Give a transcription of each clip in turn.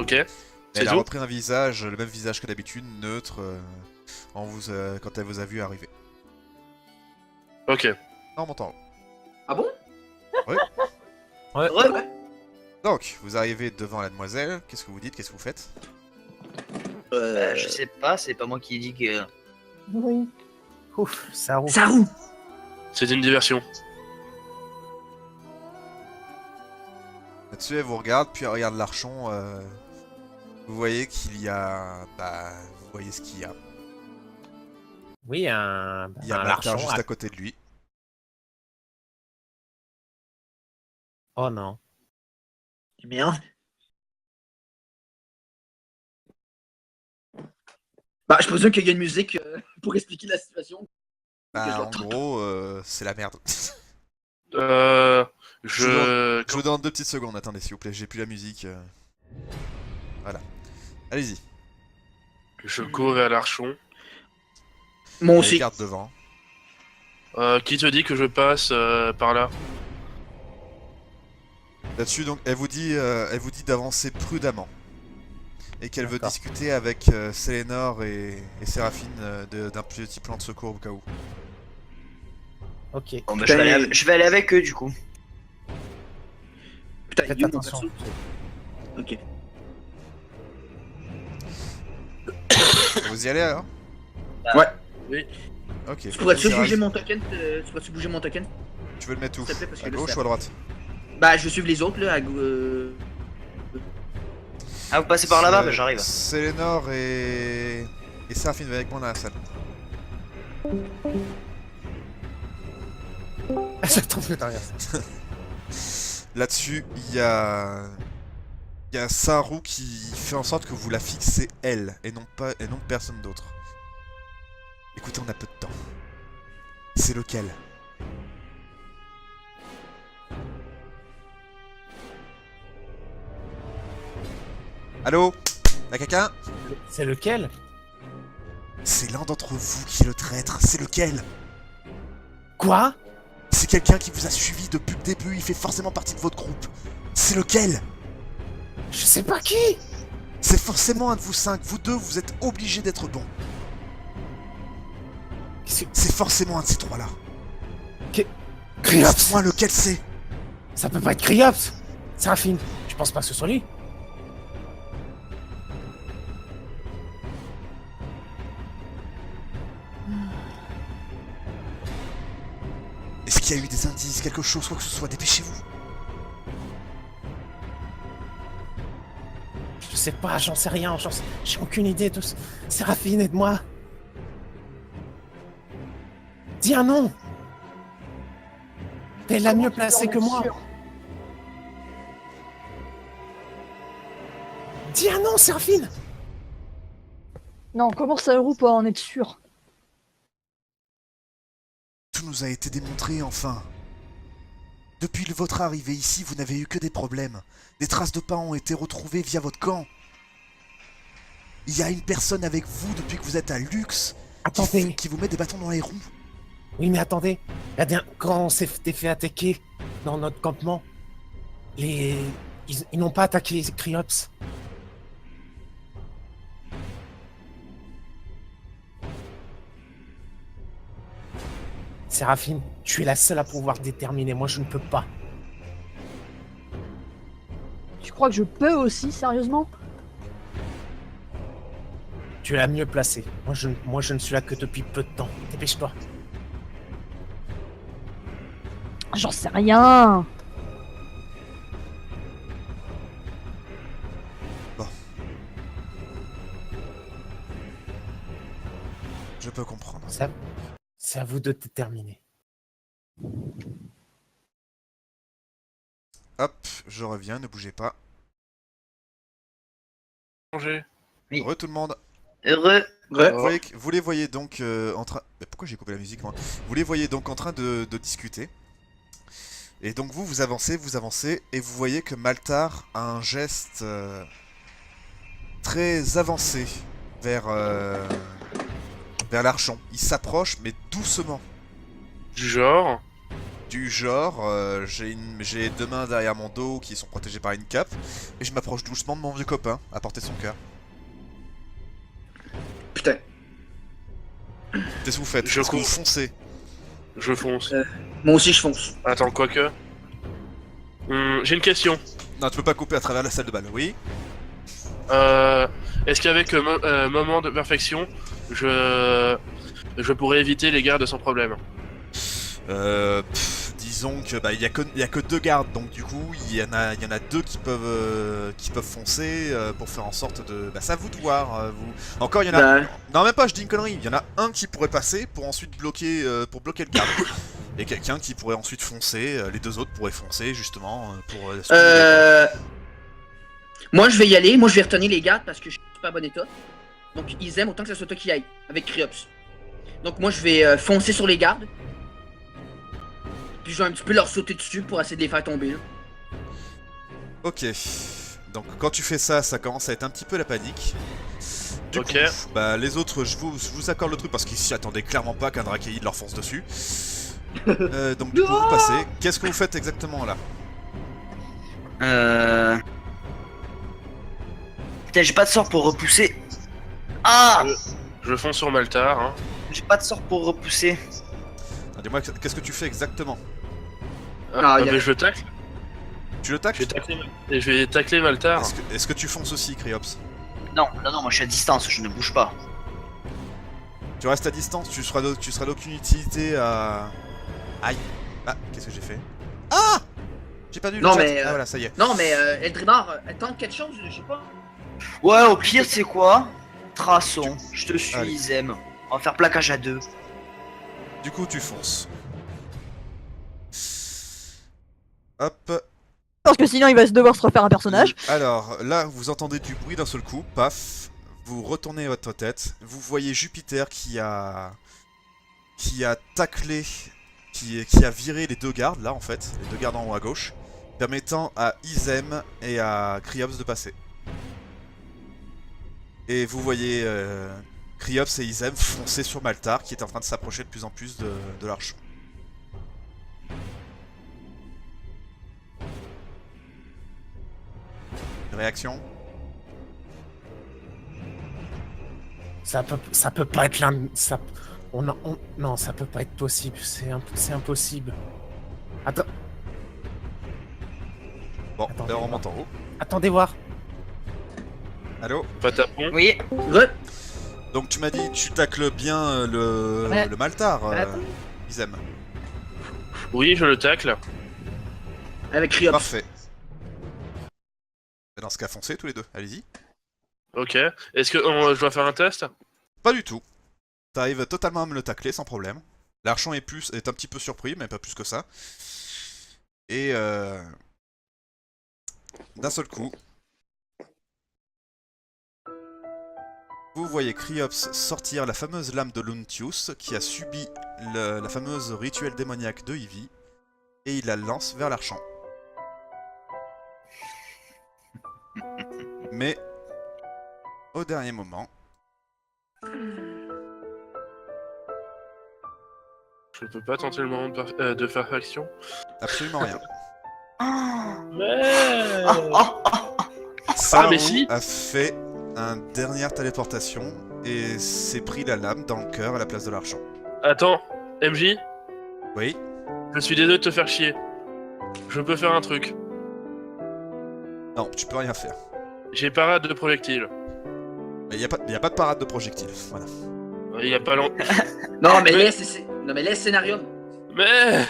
Ok. C'est Elle a tout. repris un visage, le même visage que d'habitude, neutre, quand elle vous a vu arriver. Ok. Non, on m'entend. Ah bon? Oui. Ouais. Ouais. Donc, vous arrivez devant la demoiselle, qu'est-ce que vous dites, qu'est-ce que vous faites? Je sais pas, c'est pas moi qui ai dit que. Oui. Ouf, ça roule. Ça roule. C'est une diversion. Là-dessus, elle vous regarde, puis elle regarde l'archon. Vous voyez qu'il y a... Bah, vous voyez ce qu'il y a. Oui, Il y a un Maltar larchon. juste à côté de lui. Oh non. Merde. Bah, je présume qu'il y a une musique pour expliquer la situation. Bah, en gros, c'est la merde. Je... Je vous donne 2 petites secondes, attendez s'il vous plaît, j'ai plus la musique. Voilà. Allez-y. Je cours vers l'archon. Moi Elle aussi. regarde devant. Qui te dit que je passe par là? Là-dessus, donc, elle vous dit d'avancer prudemment. Et qu'elle veut D'accord. discuter avec Sélénor et Séraphine d'un petit plan de secours au cas où. Ok. Bon, bah, Putain, je vais aller avec eux du coup. Putain, Faites il est où, mon attention. perso? Ok. Vous y allez alors? Ouais. Oui. Ok. Tu pourrais-tu Séraphine, bouger mon token? Tu pourrais-tu bouger mon token? Tu veux le mettre où? S'il te plaît, parce que À là, gauche ça- ou à droite? Bah, je vais suivre les autres là. Ah, vous passez par là-bas? Bah, j'arrive. Sélénor et Séraphine, venez avec moi dans la salle. J'attends que t'as rien. Là-dessus, il y a Saru qui fait en sorte que vous la fixez elle et non personne d'autre. Écoutez, on a peu de temps. C'est lequel? Allô? Y'a quelqu'un? C'est lequel? C'est l'un d'entre vous qui est le traître. C'est lequel? Quoi? C'est quelqu'un qui vous a suivi depuis le début. Il fait forcément partie de votre groupe. C'est lequel? Je sais pas qui. C'est forcément un de vous cinq. Vous deux, vous êtes obligés d'être bons. C'est forcément un de ces trois-là. Criops. Dites-moi lequel c'est. Ça peut pas être Criops. Séraphine, je pense pas que ce soit lui. Est-ce qu'il y a eu des indices, quelque chose, quoi que ce soit? Dépêchez-vous. Je sais pas, j'en sais rien, j'ai aucune idée de ce... Séraphine, aide-moi. Dis un nom. T'es la mieux placée que moi. Dis un nom, Séraphine. Non, comment ça roule pas en être sûr? Tout nous a été démontré, enfin. Depuis votre arrivée ici, vous n'avez eu que des problèmes. Des traces de pas ont été retrouvées via votre camp. Il y a une personne avec vous depuis que vous êtes à Lux Attendez. qui vous met des bâtons dans les roues. Oui, mais attendez. Quand on s'était fait attaquer dans notre campement, ils n'ont pas attaqué les Criops. Séraphine, tu es la seule à pouvoir déterminer. Moi, je ne peux pas. Tu crois que je peux aussi, sérieusement? Tu es la mieux placée. Moi, je ne suis là que depuis peu de temps. Dépêche-toi. J'en sais rien. Je peux comprendre. C'est à vous de déterminer. Hop, je reviens, ne bougez pas. Manger. Oui. Re tout le monde. Heureux. Ouais. Vous les voyez donc en train... Mais pourquoi j'ai coupé la musique, moi? Vous les voyez donc en train de discuter. Et donc vous avancez, et vous voyez que Maltar a un geste très avancé vers l'archon. Il s'approche, mais doucement. Du genre. Du genre, j'ai 2 mains derrière mon dos qui sont protégées par une cape, et je m'approche doucement de mon vieux copain, à portée de son cœur. Putain. Qu'est-ce que vous faites? Je Est-ce que vous cours. foncez? Je fonce. Moi aussi, je fonce. Attends, quoique. J'ai une question. Non, tu peux pas couper à travers la salle de bal, oui? Est-ce qu'avec moment de perfection, je pourrais éviter les gardes sans problème? Disons que bah, y a que 2 gardes, donc du coup il y en a 2 qui peuvent foncer pour faire en sorte de. Bah c'est à vous de voir. Vous. Encore il y en a. Bah, Non même pas, je dis une connerie. Il y en a un qui pourrait passer pour ensuite bloquer le garde. Et quelqu'un qui pourrait ensuite foncer. Les 2 autres pourraient foncer justement pour. moi, je vais y aller. Moi, je vais retenir les gardes parce que je suis pas en bon état. Donc, ils aiment autant que ce soit toi qui aille avec Criops. Donc, moi, je vais foncer sur les gardes. Puis, je vais un petit peu leur sauter dessus pour essayer de les faire tomber. Là. Ok. Donc quand tu fais ça, ça commence à être un petit peu la panique. Du Ok. coup, bah les autres, je vous accorde le truc parce qu'ils s'y attendaient clairement pas qu'un Drakeid leur fonce dessus. Donc du coup, vous passez. Qu'est-ce que vous faites exactement là? Putain, j'ai pas de sort pour repousser. Ah! Je fonce sur Maltar. Hein. J'ai pas de sort pour repousser. Ah, dis-moi, qu'est-ce que tu fais exactement? Mais je tacle. Tu le tacles? Je vais tacler Maltar. Est-ce que tu fonces aussi, Criops? Non, moi je suis à distance, je ne bouge pas. Tu restes à distance, tu seras d'aucune utilité à... Aïe. Ah, qu'est-ce que j'ai fait? Ah! J'ai perdu le Non, chat. mais, Ah voilà, ça y est. Non, mais Eldrimar, elle tente quelque chose, je sais pas. Ouais, au pire, c'est quoi? Traçons, je te suis, Allez. Izem. On va faire plaquage à 2. Du coup, tu fonces. Hop. Parce que sinon il va se devoir se refaire un personnage. Alors, là, vous entendez du bruit d'un seul coup, paf. Vous retournez votre tête. Vous voyez Jupiter qui a taclé, qui a viré les 2 gardes, là, en fait. Les 2 gardes en haut à gauche. Permettant à Izem et à Criops de passer. Et vous voyez Criops et Izem foncer sur Maltar, qui est en train de s'approcher de plus en plus de l'archon. Une réaction? Ça peut pas être l'un. Non, ça peut pas être possible. C'est impossible. Attends. Bon, Attendez, là on remonte en haut. Attendez voir. Allô? Patapon. Oui. Donc tu m'as dit, tu tacles bien Ouais. le Maltar, Attends. Izem. Oui, je le tacle. Avec Criops. Parfait. Dans ce cas, foncez tous les 2, allez-y. Ok. Est-ce que je dois faire un test? Pas du tout. T'arrives totalement à me le tacler sans problème. L'archon est un petit peu surpris, mais pas plus que ça. Et d'un seul coup, vous voyez Criops sortir la fameuse lame de Luntius qui a subi la fameuse rituel démoniaque de Ivy, et il la lance vers l'archon. Mais au dernier moment, Je peux pas tenter le moment de perfection. absolument rien. Mais... Saru mais si. a fait une dernière téléportation et s'est pris la lame dans le cœur à la place de l'archon. Attends, MJ, Oui. je suis désolé de te faire chier. Je peux faire un truc. Non, tu peux rien faire. J'ai parade de projectiles. Il n'y a pas de parade de projectiles. Voilà. Il y a pas longtemps. Non, mais Mais- laisse scénario. Mais...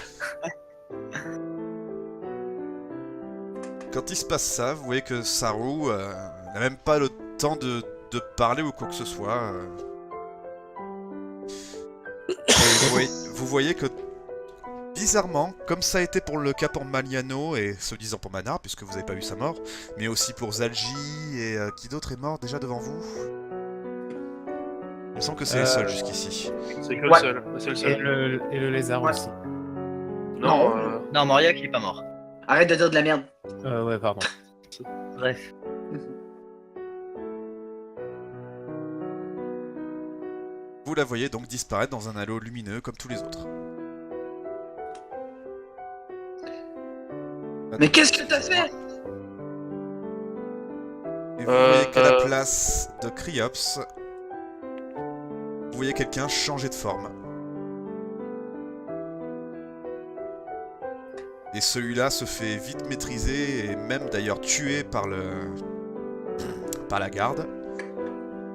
Quand il se passe ça, vous voyez que Saru n'a même pas le temps de parler ou quoi que ce soit. Et vous voyez que, bizarrement, comme ça a été pour le cas pour Maliano et se disant pour Manar, puisque vous n'avez pas vu sa mort, mais aussi pour Zalji et qui d'autre est mort déjà devant vous? Il me semble que c'est les seuls jusqu'ici. C'est que Ouais. le seul. C'est le Et seul. le lézard Ouais. aussi. Non, Non, Mauriac, il est pas mort. Arrête de dire de la merde. Ouais, pardon. Bref. Vous la voyez donc disparaître dans un halo lumineux comme tous les autres. Mais qu'est-ce que t'as fait? Et vous voyez qu'à la place de Cryops, vous voyez quelqu'un changer de forme. Et celui-là se fait vite maîtriser et même d'ailleurs tué par la garde.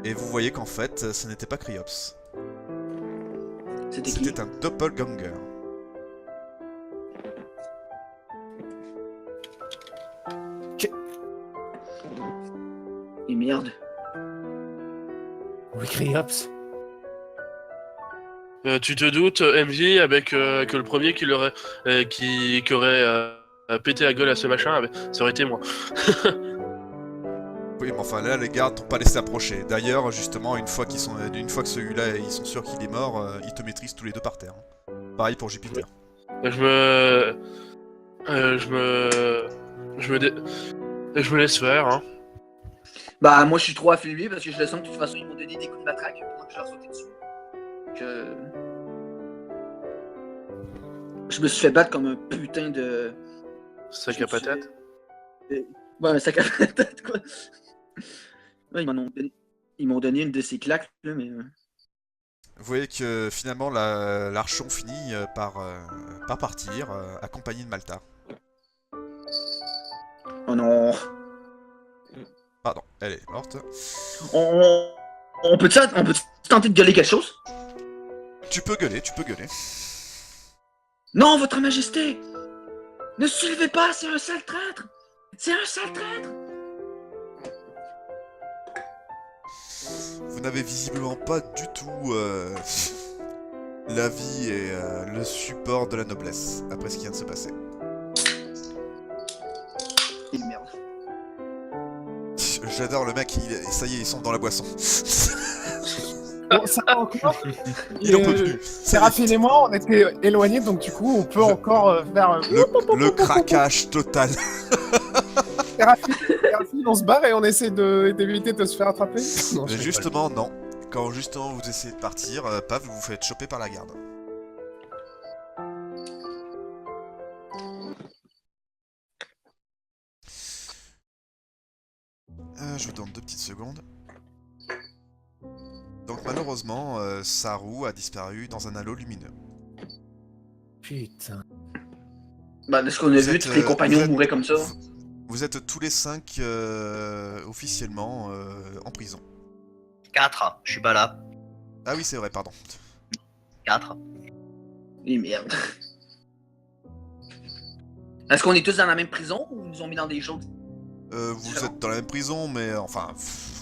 Et vous voyez qu'en fait, ce n'était pas Cryops. C'était qui? C'était un doppelganger. Et merde. Oui, Cryops. Tu te doutes, MJ, avec que le premier qui aurait pété la gueule à ce machin, ça aurait été moi. Oui, mais enfin là, les gardes t'ont pas laissé approcher. D'ailleurs, justement, une fois que celui-là, ils sont sûrs qu'il est mort, ils te maîtrisent tous les deux par terre. Pareil pour Jupiter. Je me laisse faire, hein. Bah, moi je suis trop affilié parce que je le sens que de toute façon ils m'ont donné des coups de matraque pendant que je leur sautais dessus. Que. Je me suis fait battre comme un putain de. Sac à patate. Ouais, un sac à patate, quoi. Ouais, ils m'ont donné une de ces claques, là, mais. Vous voyez que finalement, l'archon finit par partir, accompagné de Malta. Oh non. Pardon, elle est morte. On peut tenter de gueuler quelque chose? Tu peux gueuler, tu peux gueuler. Non, votre majesté! Ne soulevez pas, c'est un sale traître! C'est un sale traître! Vous n'avez visiblement pas du tout l'avis et le support de la noblesse, après ce qui vient de se passer. Et merde. J'adore le mec, ça y est, ils sont dans la boisson. Bon, ça va encore. Il en peut plus. Séraphine et moi, on était éloignés, donc du coup, on peut encore faire... Le craquage total. Séraphine, on se barre et on essaie d'éviter de se faire attraper. Non, Mais justement, non. Quand justement vous essayez de partir, paf, vous vous faites choper par la garde. Je vous donne 2 petites secondes. Donc malheureusement, Saru a disparu dans un halo lumineux. Putain. Bah, de ce qu'on a vu, tous les compagnons mouraient comme ça. Vous êtes tous les 5 officiellement en prison. 4, je suis pas là. Ah oui, c'est vrai, pardon. 4. Et merde. Est-ce qu'on est tous dans la même prison ou ils nous ont mis dans des choses? Vous êtes dans la même prison, mais enfin,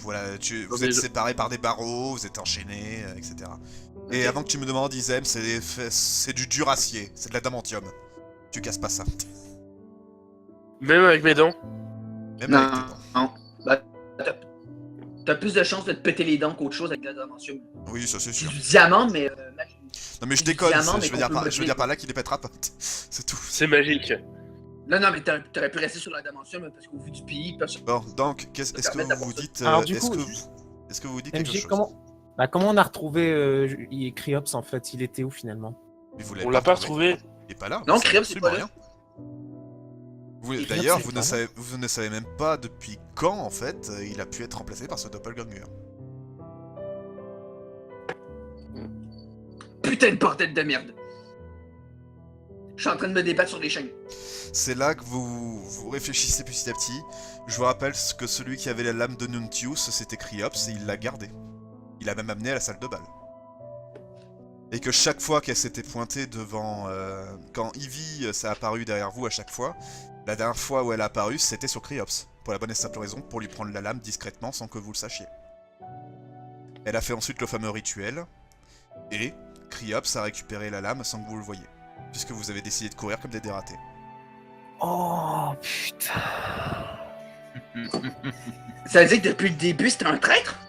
voilà, vous êtes séparés par des barreaux, vous êtes enchaînés, etc. Et Ok. avant que tu me demandes, Izem, c'est du dur acier, c'est de l'adamantium. Tu casses pas ça. Même avec mes dents. Même Non, avec tes dents. non. Bah, t'as plus de chances de te péter les dents qu'autre chose avec la dimension. Oui, ça c'est C'est sûr. du diamant, mais. Non mais je du déconne, diamant, mais je veux qu'on peut dire modeler. par là qu'il les pètera pas. C'est tout. C'est magique. Non, mais t'aurais pu rester sur la dimension parce qu'au vu du pays, personne. Bon, donc, est-ce que permet vous vous dites... Alors, du coup, est-ce que vous dites quelque MJ, chose? comment on a retrouvé Cryops en fait? Il était où finalement? Mais vous l'avez On l'a pas retrouvé. Il est pas là. Non, vous savez Cryops, c'est pas absolument là. rien. D'ailleurs, Cryops, c'est pas là. vous ne savez même pas depuis quand, en fait, il a pu être remplacé par ce doppelganger. Putain de bordel de merde. Je suis en train de me débattre sur les chaînes. C'est là que vous réfléchissez petit à petit. Je vous rappelle que celui qui avait la lame de Nuntius, c'était Cryops, et il l'a gardé. Il l'a même amené à la salle de bal. Et que chaque fois qu'elle s'était pointée devant... quand Ivy s'est apparu derrière vous à chaque fois, la dernière fois où elle a apparu, c'était sur Cryops. Pour la bonne et simple raison, pour lui prendre la lame discrètement sans que vous le sachiez. Elle a fait ensuite le fameux rituel, et Cryops a récupéré la lame sans que vous le voyiez. Puisque vous avez décidé de courir comme des dératés. Oh putain. Ça veut dire que depuis le début, c'était un traître?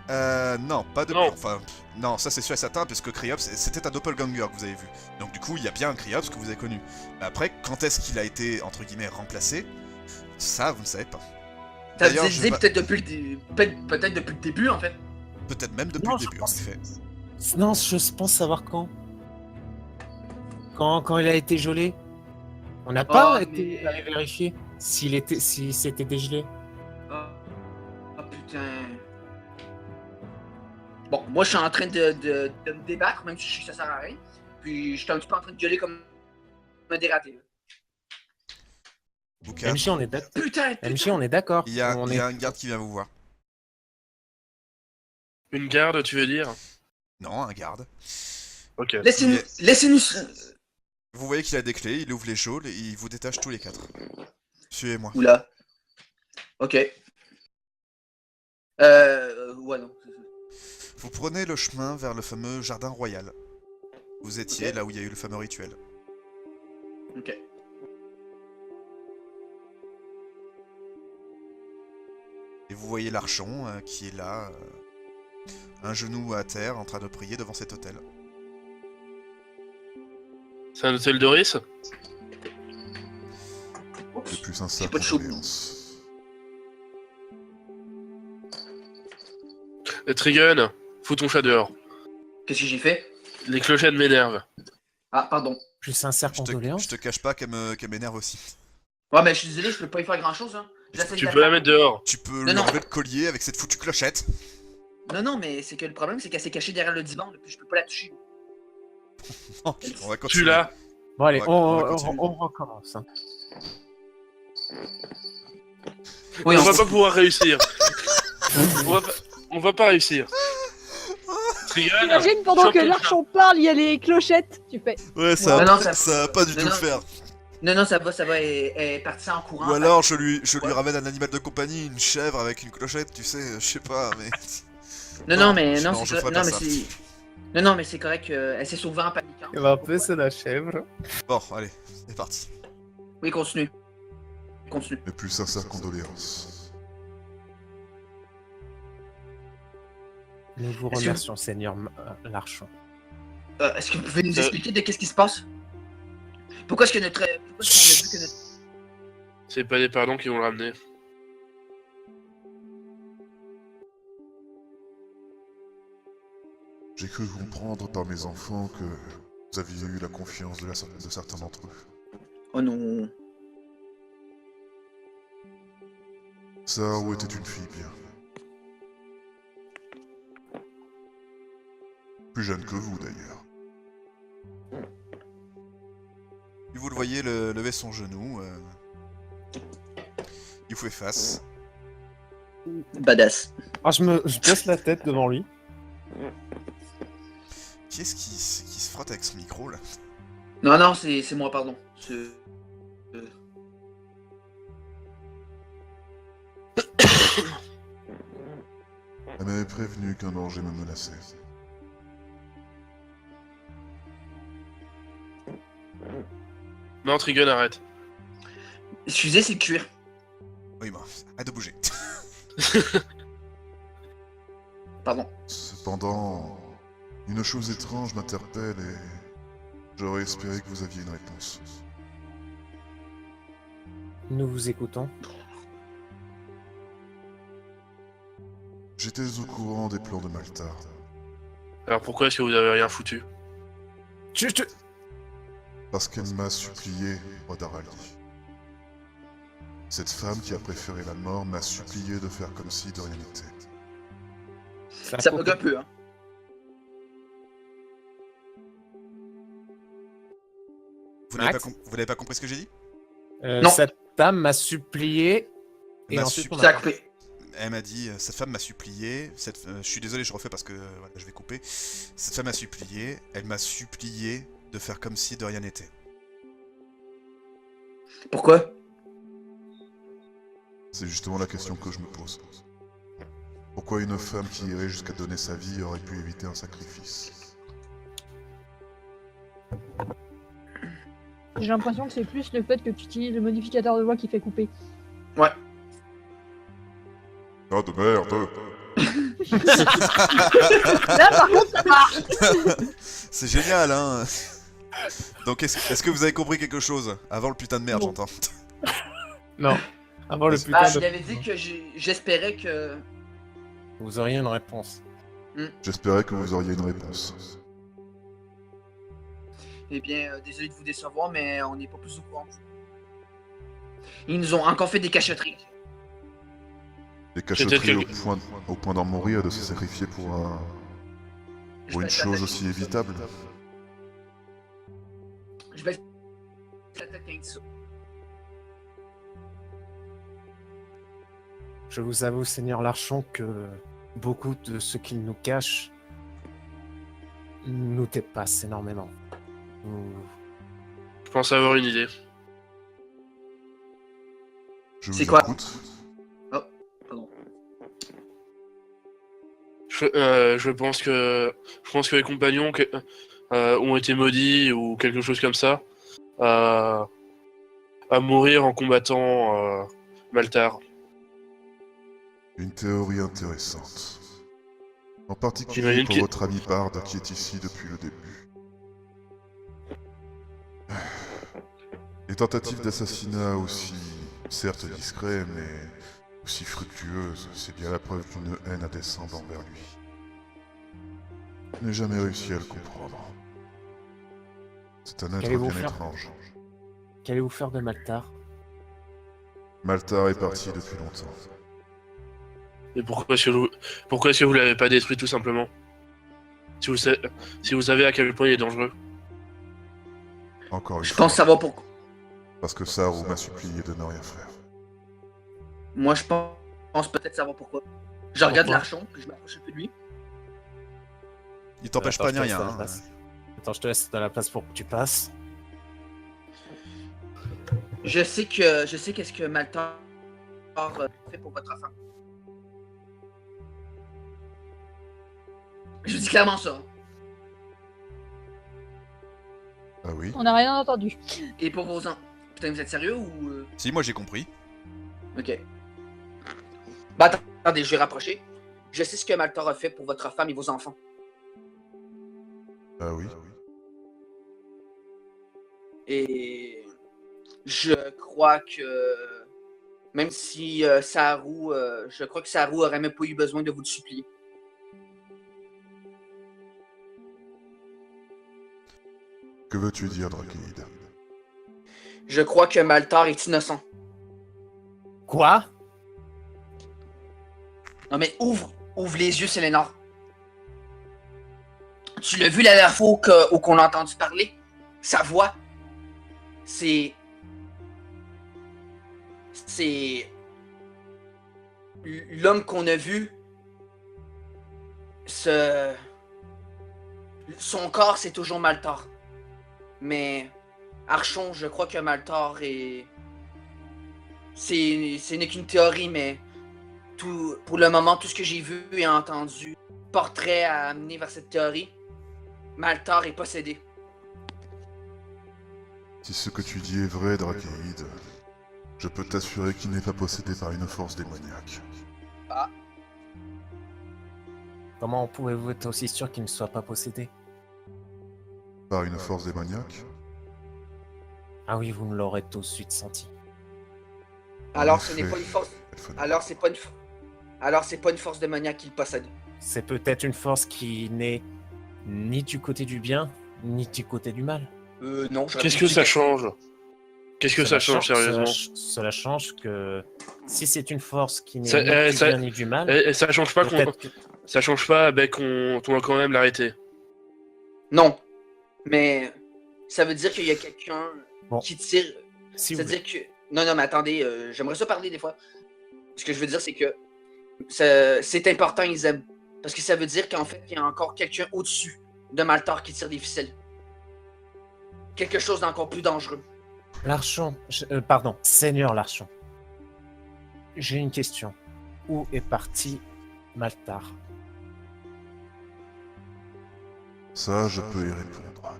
Non, pas depuis. Non. Enfin, non, ça c'est sûr et certain, puisque Cryops, c'était un doppelganger que vous avez vu. Donc du coup, il y a bien un Cryops que vous avez connu. Mais après, quand est-ce qu'il a été, entre guillemets, remplacé? Ça, vous ne savez pas. Ça D'ailleurs, veut je dire vais- peut-être depuis peut-être depuis le début, en fait. Peut-être même depuis Non, le je début, en pense- effet. Non, je pense savoir quand. Quand il a été gelé. On n'a pas Oh, été mais- allé vérifier si c'était dégelé. Oh putain. Bon, moi je suis en train de me débattre, même si je sais que ça sert à rien. Puis je suis un petit peu en train de gueuler comme un dératé. Là. Bouka, MJ, on est d'accord. Putain, MJ, on est d'accord. il y a On il y est- a un garde qui vient vous voir. Une garde, tu veux dire? Non, un garde. Ok. Laissez-nous. Il Laissez-nous. Vous voyez qu'il a des clés, il ouvre les geôles et il vous détache tous les 4. Suivez-moi. Oula. Ok. Ouais, non. Vous prenez le chemin vers le fameux jardin royal. Vous étiez Ok. là où il y a eu le fameux rituel. Ok. Et vous voyez l'archon qui est là, un genou à terre, en train de prier devant cet hôtel. C'est un hôtel Doris? Le plus J'ai sincère pas de chaud. condoléances. Trigun, fous ton chat dehors. Qu'est-ce que j'ai fait? Les clochettes m'énervent. Ah, pardon. Plus sincère Je condoléances. te cache pas qu'elle m'énerve aussi. Ouais, mais je suis désolé, je peux pas y faire grand chose. Hein. J'essaie Tu de peux la faire- mettre dehors. Tu peux Non, lui non. enlever le collier avec cette foutue clochette. Non, non, mais c'est que le problème, c'est qu'elle s'est cachée derrière le divan, puis je peux pas la toucher. Ok, on va continuer. Tu l'as. Bon, allez, On va continuer. on recommence. Hein. Oui, On va pas pouvoir réussir. On va pas réussir. Trigun, Imagine pendant chope que ton l'archon parle, il y a les clochettes. Tu fais. Ouais, ça va- ça, Non, non, ça va pas du non, tout le non. faire. Non, non, ça va, elle est partie en courant. Ou alors je lui ramène un animal de compagnie, une chèvre avec une clochette, tu sais, je sais pas, mais... Non, non, mais non, non, je c'est ferai non, pas mais ça. c'est. Non, non, mais c'est correct, elle s'est sauvée en paniquant. Il va un peu c'est la chèvre. Bon, allez, c'est parti. Oui, continue. Continue. Mes plus sincères condoléances. Nous vous Est-ce que- remercions, Seigneur l'archon. Est-ce que vous pouvez nous expliquer de qu'est-ce qui se passe? Pourquoi est-ce que notre. Pourquoi est-ce qu'on a vu que notre. C'est pas des pardons qui vont le ramener. J'ai cru comprendre par mes enfants que vous aviez eu la confiance de certains d'entre eux. Oh non. Sao était une fille bien. Plus jeune que vous d'ailleurs. Et vous le voyez lever son genou. Il vous fait face. Badass. Ah, je baisse la tête devant lui. Qui est-ce qui se frotte avec son micro là? Non, non, c'est moi, pardon. Elle m'avait prévenu qu'un danger me menaçait. Non, Trigun, arrête. Excusez, c'est le cuir. Oui, bah, arrête de bouger. Pardon. Cependant, une chose étrange m'interpelle et j'aurais espéré que vous aviez une réponse. Nous vous écoutons. J'étais au courant des plans de Maltard. Alors pourquoi est-ce que vous avez rien foutu? Parce qu'elle m'a supplié, Odarali. Cette femme qui a préféré la mort m'a supplié de faire comme si de rien n'était. Ça bug un peu, hein. Vous n'avez Max pas compris ce que j'ai dit? Non. Cette dame m'a supplié. Et M'a ensuite, on Ça a a... coupé. Elle m'a dit, cette femme m'a supplié, je suis désolé, je refais parce que voilà, je vais couper. Cette femme m'a supplié, elle m'a supplié de faire comme si de rien n'était. Pourquoi? C'est justement la question que je me pose. Pourquoi une femme qui irait jusqu'à donner sa vie aurait pu éviter un sacrifice? J'ai l'impression que c'est plus le fait que tu utilises le modificateur de voix qui fait couper. Ouais. Ah de merde! Là, par contre, ça marche. C'est génial, hein. Donc est-ce que vous avez compris quelque chose? Avant le putain de merde, Non. j'entends. Non. Avant le Bah, putain Ah, de... il avait dit que j'espérais que. Vous auriez une réponse. J'espérais que vous auriez une réponse. Eh bien, désolé de vous décevoir, mais on n'est pas plus au courant que vous. Ils nous ont encore fait des cachotteries. Des cachotteries Peut-être au point d'en mourir, de se sacrifier pour Je vais une chose aussi évitable. Je vais la tête quand ça. Je vous avoue, Seigneur Larchon, que beaucoup de ce qu'il nous cache nous dépasse énormément. Je pense avoir une idée. Je C'est vous quoi? écoute. Pardon. Je pense que les compagnons ont été maudits ou quelque chose comme ça à mourir en combattant Maltar. Une théorie intéressante. En particulier J'imagine pour que- votre ami Bard qui est ici depuis le début. Les tentatives d'assassinat aussi, certes discrets, mais aussi fructueuses, c'est bien la preuve d'une haine indécente envers lui. Je n'ai jamais réussi à le comprendre. C'est un être Qu'allez-vous bien faire? étrange. Qu'allez-vous faire de Maltar? Maltar est parti depuis longtemps. Et pourquoi est-ce que vous l'avez pas détruit tout simplement? Si vous savez à quel point il est dangereux. Encore une Je fois, pense savoir pourquoi. parce que Saru m'a supplié de ne rien faire. Moi, je pense peut-être savoir pourquoi. Je regarde Pourquoi? Larchon, puis je m'approche un peu de lui. Il t'empêche Attends, pas je ni te laisse rien. dans la Hein. place. Attends, je te laisse dans la place pour que tu passes. Je sais qu'est-ce que Maltar fait pour votre enfant. Je dis clairement ça. Ah oui? On n'a rien entendu. Et pour vos enfants. Putain, vous êtes sérieux ou. Si, moi j'ai compris. Ok. Bah attendez, je vais rapprocher. Je sais ce que Maltar a fait pour votre femme et vos enfants. Ah oui? Et je crois que même si Saru, je crois que Saru aurait même pas eu besoin de vous le supplier. Que veux-tu dire, Drakeid? Je crois que Maltar est innocent. Quoi? Non mais ouvre les yeux, Sélénor. Tu l'as vu la dernière fois qu'on a entendu parler? Sa voix, c'est l'homme qu'on a vu. Son corps, c'est toujours Maltar. Mais Archon, je crois que Maltar est... Ce n'est qu'une théorie, mais pour le moment, tout ce que j'ai vu et entendu porterait à amener vers cette théorie. Maltar est possédé. Si ce que tu dis est vrai, Drakeid, je peux t'assurer qu'il n'est pas possédé par une force démoniaque. Comment pouvez-vous être aussi sûr qu'il ne soit pas possédé? Par une force démoniaque? Ah oui, vous me l'aurez tout de suite senti. Alors En ce n'est effet, pas une force. Elfenor. Alors c'est pas une force démoniaque qu'il possède. C'est peut-être une force qui n'est ni du côté du bien, ni du côté du mal. Non. Qu'est-ce que ça change? Qu'est-ce que ça change sérieusement? Cela change que si c'est une force qui n'est Ça- ni du ça- bien ni du mal, Et ça change pas peut-être que... ça change pas, ben qu'on doit quand même l'arrêter. Non. Mais ça veut dire qu'il y a quelqu'un Bon. qui tire. Si vous C'est-à-dire que. Non, mais attendez, j'aimerais ça parler des fois. Ce que je veux dire, c'est que c'est important, ils aiment. Parce que ça veut dire qu'en fait, il y a encore quelqu'un au-dessus de Maltar qui tire des ficelles. Quelque chose d'encore plus dangereux. Larchon, pardon, Seigneur Larchon. J'ai une question. Où est parti Maltar? Ça, je peux y répondre.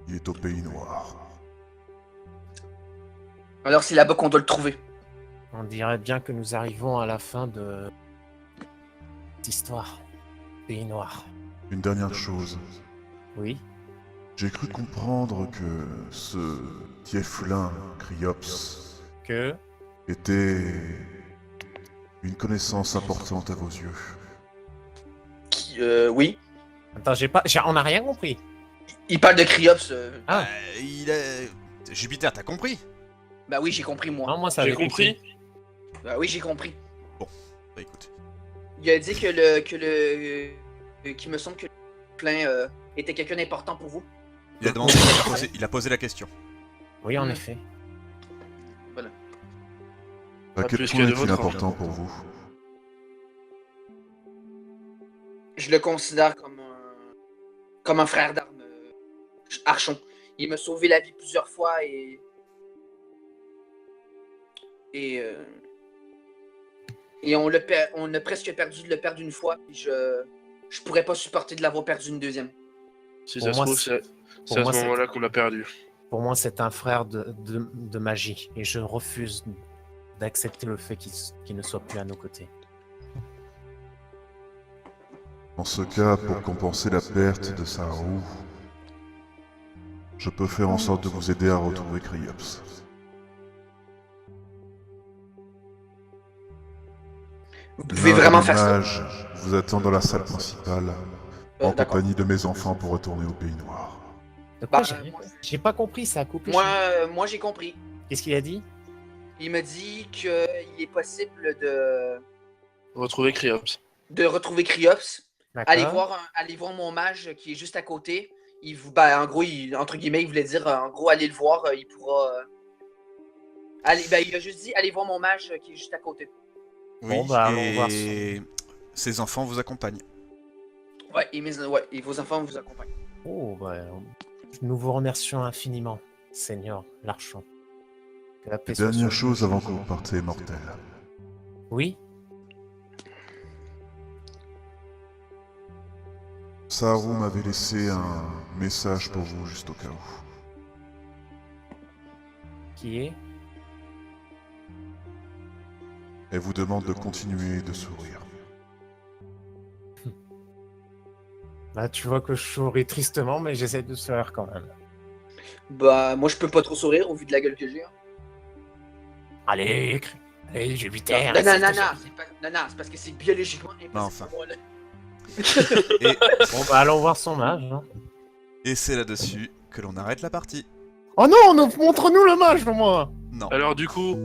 Il est au Pays Noir. Alors c'est là-bas qu'on doit le trouver. On dirait bien que nous arrivons à la fin de cette histoire. Pays Noir. Une dernière chose. Oui. J'ai cru comprendre que ce Tieflin, Criops, Que... était une connaissance importante à vos yeux. Oui. Attends, on n'a rien compris. Il parle de Criops. Ah. Jupiter, t'as compris? Bah oui, j'ai compris, moi. Non, moi, ça J'ai avait compris. Bah oui, j'ai compris. Bah écoute. Il a dit qu'il me semble que le plein était quelqu'un d'important pour vous. Il a demandé, il a posé la question. Oui, en Hmm. effet. À Pas quel plus point que de est-il votre important argent. pour vous? Je le considère comme un frère d'armes, Archon. Il m'a sauvé la vie plusieurs fois et on a presque perdu de le perdre une fois. Et je pourrais pas supporter de l'avoir perdu une deuxième. Si Pour ça se moi, trouve, c'est- c'est à moi, ce c'est- moment-là qu'on l'a perdu. Pour moi, c'est un frère de magie. Et je refuse d'accepter le fait qu'il ne soit plus à nos côtés. Dans ce cas, pour compenser la perte de Saru, je peux faire en sorte de vous aider à retrouver Cryops. Vous pouvez vraiment faire ça. Mage vous attend dans la salle principale, en D'accord. compagnie de mes enfants pour retourner au Pays Noir. De quoi Bah, j'ai pas compris, ça a coupé. Moi j'ai compris. Qu'est-ce qu'il a dit? Il me dit qu'il est possible Retrouver Cryops. de retrouver Cryops. D'accord. Allez voir mon mage qui est juste à côté. En gros, entre guillemets, il voulait dire, en gros, allez le voir, il pourra... il a juste dit, allez voir mon mage qui est juste à côté. Oui, Bon, bah, allons voir et ses enfants vous accompagnent. Ouais, et vos enfants vous accompagnent. Oh, bah, nous vous remercions infiniment, Seigneur l'Archon. Que la paix soit Dernière sur vous. chose avant que vous partiez, mortel. Oui? Saru m'avait laissé un message pour vous juste au cas où. Qui est? Elle vous demande de continuer de sourire. Bah, tu vois que je souris tristement, mais j'essaie de sourire quand même. Bah, moi, je peux pas trop sourire au vu de la gueule que j'ai. Hein. Allez, allez, Jupiter. Non, essaie de non, sourire. c'est parce que c'est biologiquement impossible Non, enfin. pour moi, là. Et, Bon, bah, allons voir son mage. Hein. et c'est là-dessus que l'on arrête la partie. Oh non, montre-nous le mage, au moins. Non. Alors du coup,